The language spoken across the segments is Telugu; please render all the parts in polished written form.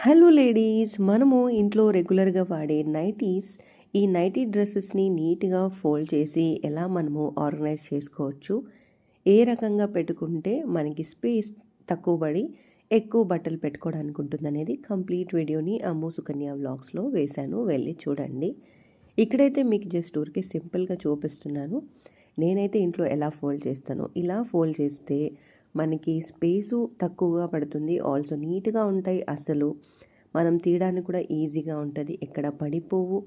హలో లేడీస్, మనము ఇంట్లో రెగ్యులర్గా వాడే నైటీస్, ఈ నైటీ డ్రెస్సెస్ని నీట్గా ఫోల్డ్ చేసి ఎలా మనము ఆర్గనైజ్ చేసుకోవచ్చు, ఏ రకంగా పెట్టుకుంటే మనకి స్పేస్ తక్కువ పడి ఎక్కువ బట్టలు పెట్టుకోవడానికి ఉంటుందనేది కంప్లీట్ వీడియోని అమ్ము సుకన్య వ్లాగ్స్లో వేశాను, వెళ్ళి చూడండి. ఇక్కడైతే మీకు జస్ట్ ఊరికే సింపుల్గా చూపిస్తున్నాను. నేనైతే ఇంట్లో ఎలా ఫోల్డ్ చేస్తానో, ఇలా ఫోల్డ్ చేస్తే మనకి స్పేసు తక్కువగా పడుతుంది, ఆల్సో నీట్గా ఉంటాయి. అసలు మనం తీయడానికి కూడా ఈజీగా ఉంటుంది, ఎక్కడ పడిపోవు.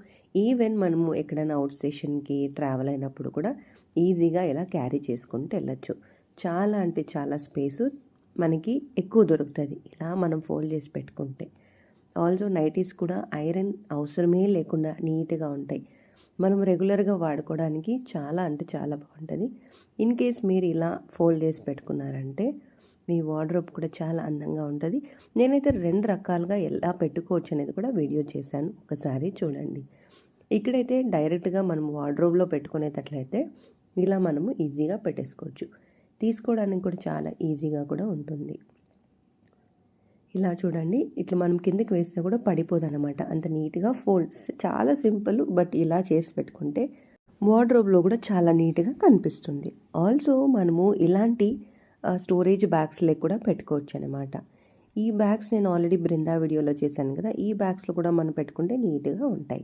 ఈవెన్ మనము ఎక్కడైనా అవుట్ స్టేషన్కి ట్రావెల్ అయినప్పుడు కూడా ఈజీగా ఇలా క్యారీ చేసుకుంటూ వెళ్ళచ్చు. చాలా అంటే చాలా స్పేసు మనకి ఎక్కువ దొరుకుతుంది ఇలా మనం ఫోల్డ్ చేసి పెట్టుకుంటే. ఆల్సో నైటీస్ కూడా ఐరన్ అవసరమే లేకుండా నీట్గా ఉంటాయి. మనం రెగ్యులర్గా వాడుకోవడానికి చాలా అంటే చాలా బాగుంటుంది. ఇన్ కేస్ మీరు ఇలా ఫోల్డ్ చేసి పెట్టుకున్నారంటే మీ వార్డ్రోబ్ కూడా చాలా అందంగా ఉంటుంది. నేనైతే 2 రకాలుగా ఎలా పెట్టుకోవచ్చు అనేది కూడా వీడియో చేశాను, ఒకసారి చూడండి. ఇక్కడైతే డైరెక్ట్గా మనం వార్డ్రోబ్లో పెట్టుకునేటట్లయితే ఇలా మనము ఈజీగా పెట్టేసుకోవచ్చు. తీసుకోవడానికి కూడా చాలా ఈజీగా కూడా ఉంటుంది. ఇలా చూడండి, ఇట్లా మనం కిందకి వేసినా కూడా పడిపోదన్నమాట, అంత నీట్గా ఫోల్డ్స్. చాలా సింపుల్, బట్ ఇలా చేసి పెట్టుకుంటే వార్డ్రోబ్లో కూడా చాలా నీట్గా కనిపిస్తుంది. ఆల్సో మనము ఇలాంటి స్టోరేజ్ బ్యాగ్స్లో కూడా పెట్టుకోవచ్చు అనమాట. ఈ బ్యాగ్స్ నేను ఆల్రెడీ బృందా వీడియోలో చేశాను కదా, ఈ బ్యాగ్స్లో కూడా మనం పెట్టుకుంటే నీట్గా ఉంటాయి.